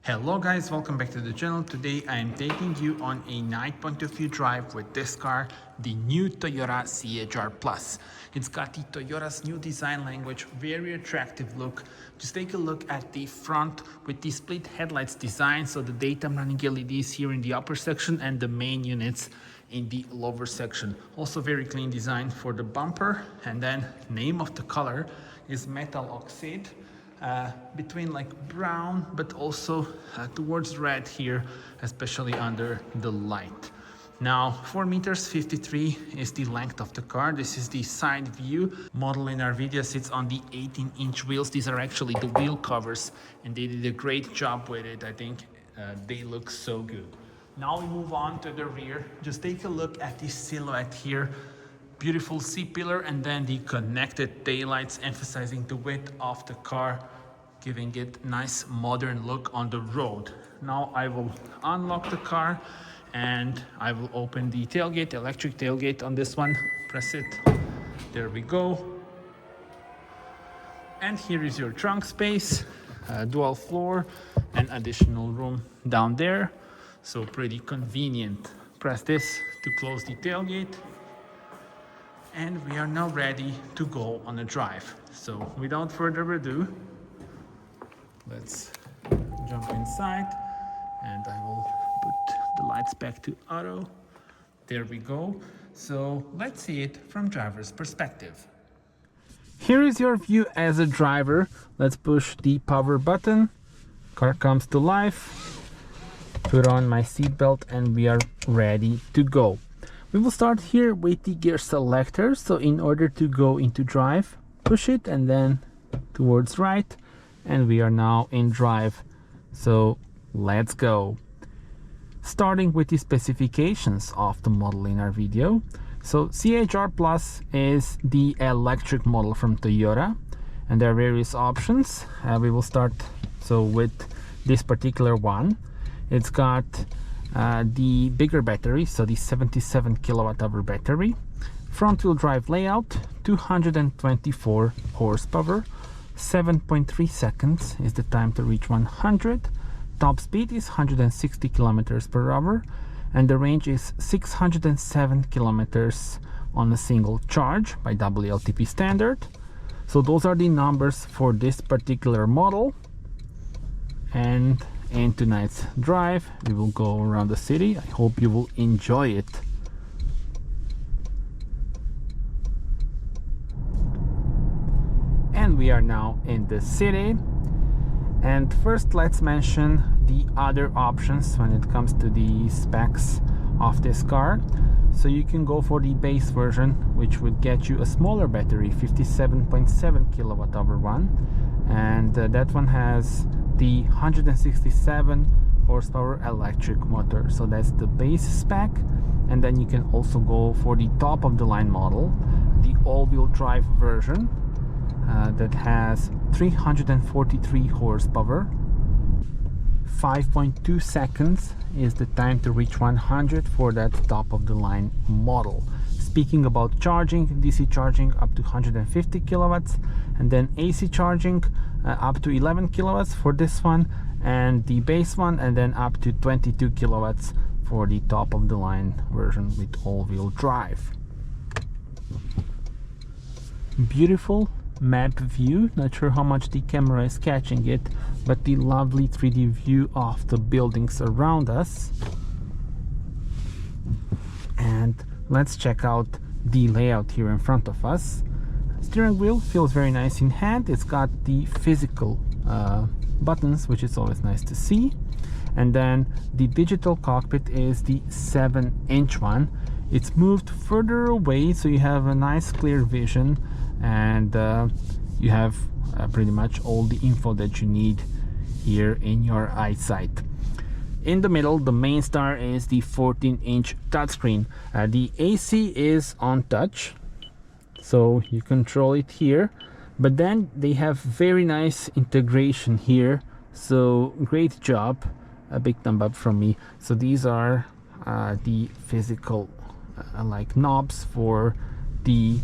Hello guys, welcome back to the channel. Today I am taking you on a night point of view drive with this car, the new Toyota CHR Plus. It's got the Toyota's new design language, very attractive look. Just take a look at the front with the split headlights design, so the daytime running LEDs here in the upper section and the main units in the lower section. Also very clean design for the bumper, and then name of the color is metal oxide. Between like brown but also towards red here, especially under the light. Now 4 meters 53 is the length of the car. This is the side view. Model in our video sits on the 18-inch wheels. These are actually the wheel covers and they did a great job with it. I think they look so good. Now we move on to the rear. Just take a look at the silhouette here. Beautiful C-pillar and then the connected taillights, emphasizing the width of the car, giving it nice modern look on the road. Now I will unlock the car and I will open the tailgate, electric tailgate on this one. Press it. There we go. And here is your trunk space, dual floor and additional room down there. So pretty convenient. Press this to close the tailgate. And we are now ready to go on a drive. So without further ado, let's jump inside and I will put the lights back to auto. There we go. So let's see it from driver's perspective. Here is your view as a driver. Let's push the power button. Car comes to life. Put on my seatbelt and we are ready to go. We will start here with the gear selector. So in order to go into drive, push it and then towards right. And we are now in drive. So let's go. Starting with the specifications of the model in our video. So CHR Plus is the electric model from Toyota. And there are various options. We will start with this particular one. It's got the bigger battery, so the 77 kWh battery, front wheel drive layout, 224 horsepower, 7.3 seconds is the time to reach 100, top speed is 160 kilometers per hour, and the range is 607 kilometers on a single charge by WLTP standard. So those are the numbers for this particular model. And in tonight's drive we will go around the city. I hope you will enjoy it. And we are now in the city, and first let's mention the other options when it comes to the specs of this car. So you can go for the base version, which would get you a smaller battery, 57.7 kilowatt hour one, and that one has the 167 horsepower electric motor. So that's the base spec. And then you can also go for the top of the line model, the all-wheel drive version, that has 343 horsepower. 5.2 seconds is the time to reach 100 for that top of the line model. Speaking about charging, DC charging up to 150 kilowatts, and then AC charging up to 11 kilowatts for this one and the base one, and then up to 22 kilowatts for the top of the line version with all-wheel drive. Beautiful map view. Not sure how much the camera is catching it, but the lovely 3D view of the buildings around us. And let's check out the layout here in front of us. Steering wheel feels very nice in hand. It's got the physical buttons, which is always nice to see. And then the digital cockpit is the 7-inch one. It's moved further away, so you have a nice clear vision, and you have pretty much all the info that you need here in your eyesight. In the middle, the main star is the 14-inch touchscreen. The AC is on touch, so you control it here, but then they have very nice integration here, so great job. A big thumb up from me. So these are the physical like knobs for the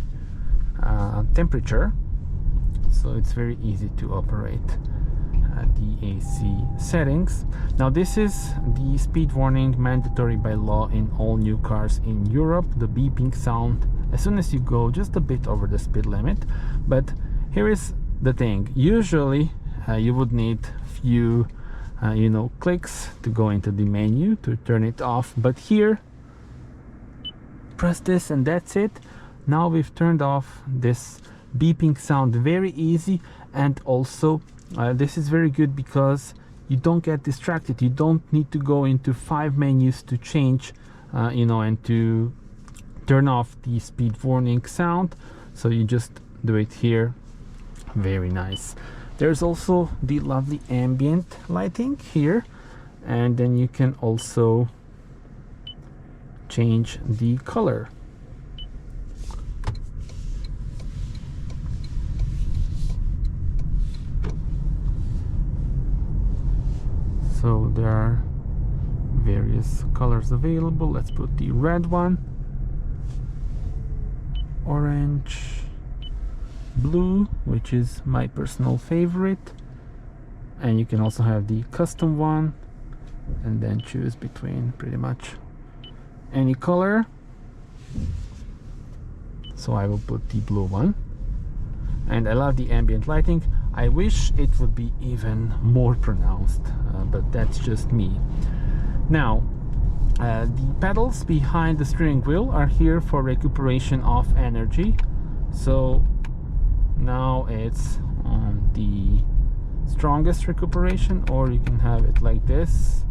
temperature, so it's very easy to operate. DAC settings. Now this is the speed warning mandatory by law in all new cars in Europe. The beeping sound as soon as you go just a bit over the speed limit. But here is the thing, usually you would need few clicks to go into the menu to turn it off, but here press this and that's it. Now we've turned off this beeping sound, very easy. And also this is very good because you don't get distracted. You don't need to go into 5 menus to change and to turn off the speed warning sound, so you just do it here. Very nice. There's also the lovely ambient lighting here, and then you can also change the color. So there are various colors available. Let's put the red one, orange, blue, which is my personal favorite, and you can also have the custom one and then choose between pretty much any color. So I will put the blue one, and I love the ambient lighting. I wish it would be even more pronounced, but that's just me. Now the pedals behind the steering wheel are here for recuperation of energy. So now it's on the strongest recuperation, or you can have it like this.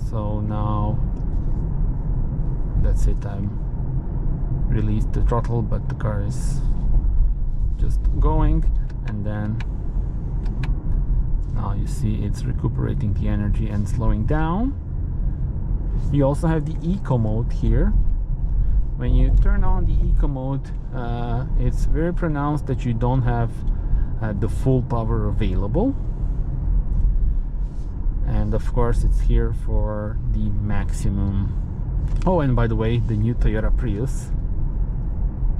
So now that's it, I'm released the throttle, but the car is just going, and then now you see it's recuperating the energy and slowing down. You also have the eco mode here. When you turn on the eco mode, it's very pronounced that you don't have the full power available, and of course it's here for the maximum. Oh, and by the way, the new Toyota Prius,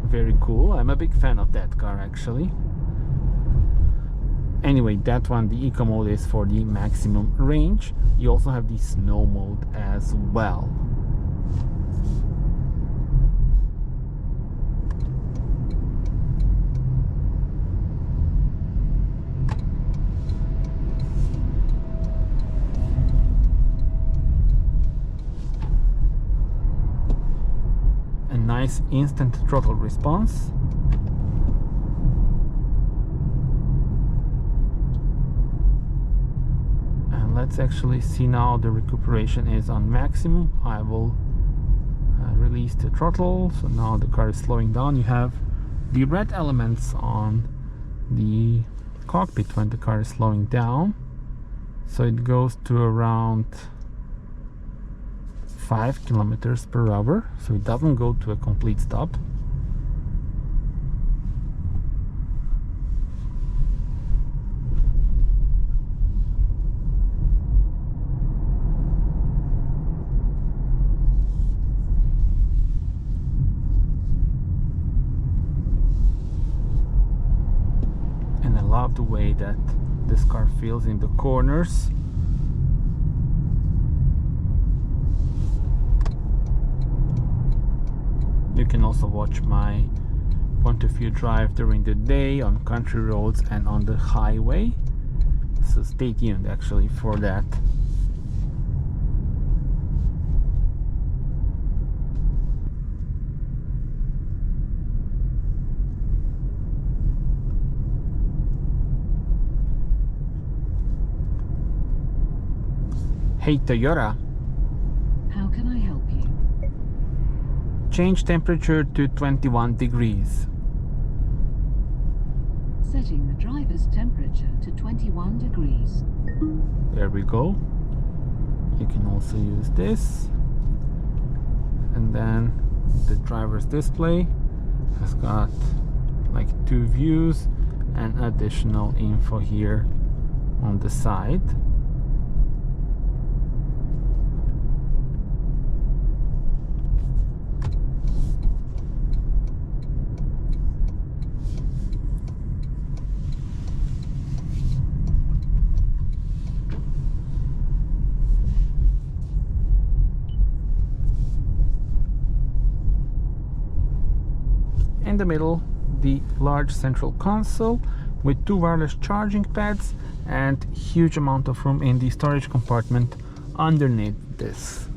very cool. I'm a big fan of that car actually. Anyway, that one, the eco mode, is for the maximum range. You also have the snow mode as well. A nice instant throttle response. Let's actually see now the recuperation is on maximum. I will release the throttle, so now the car is slowing down. You have the red elements on the cockpit when the car is slowing down, so it goes to around 5 kilometers per hour, so it doesn't go to a complete stop. Love the way that this car feels in the corners. You can also watch my point of view drive during the day on country roads and on the highway, so stay tuned actually for that. Hey Toyota, how can I help you? Change temperature to 21 degrees. Setting the driver's temperature to 21 degrees. There we go. You can also use this, and then the driver's display has got like 2 views and additional info here on the side. in the middle, the large central console with 2 wireless charging pads and huge amount of room in the storage compartment underneath this.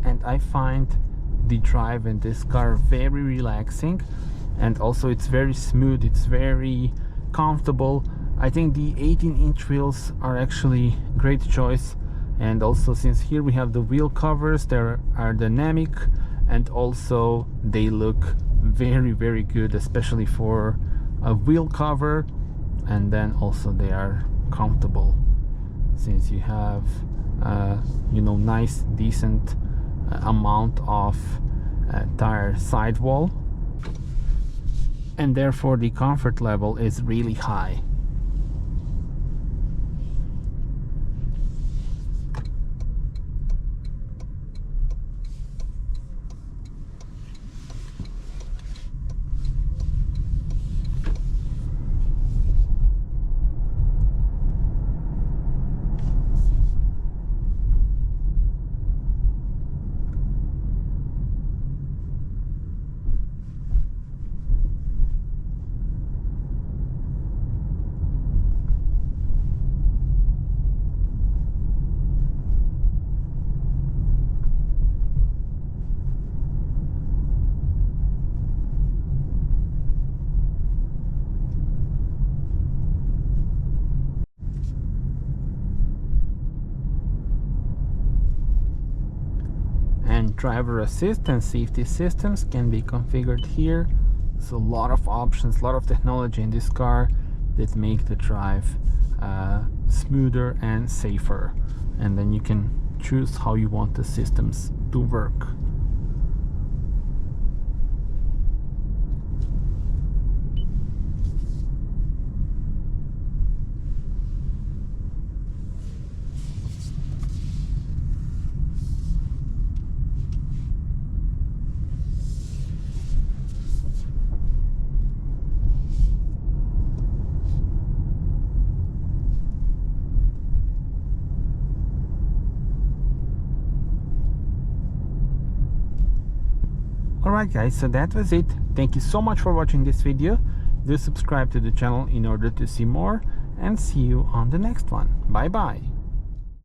And I find the drive in this car very relaxing, and also it's very smooth, it's very comfortable. I think the 18-inch wheels are actually great choice, and also since here we have the wheel covers, they are dynamic, and also they look very good, especially for a wheel cover, and then also they are comfortable since you have you know, nice decent amount of tire sidewall, and therefore the comfort level is really high. And driver assist and safety systems can be configured here. So a lot of options, a lot of technology in this car that make the drive smoother and safer. And then you can choose how you want the systems to work. Alright guys, so that was it. Thank you so much for watching this video. Do subscribe to the channel in order to see more, and see you on the next one. Bye bye.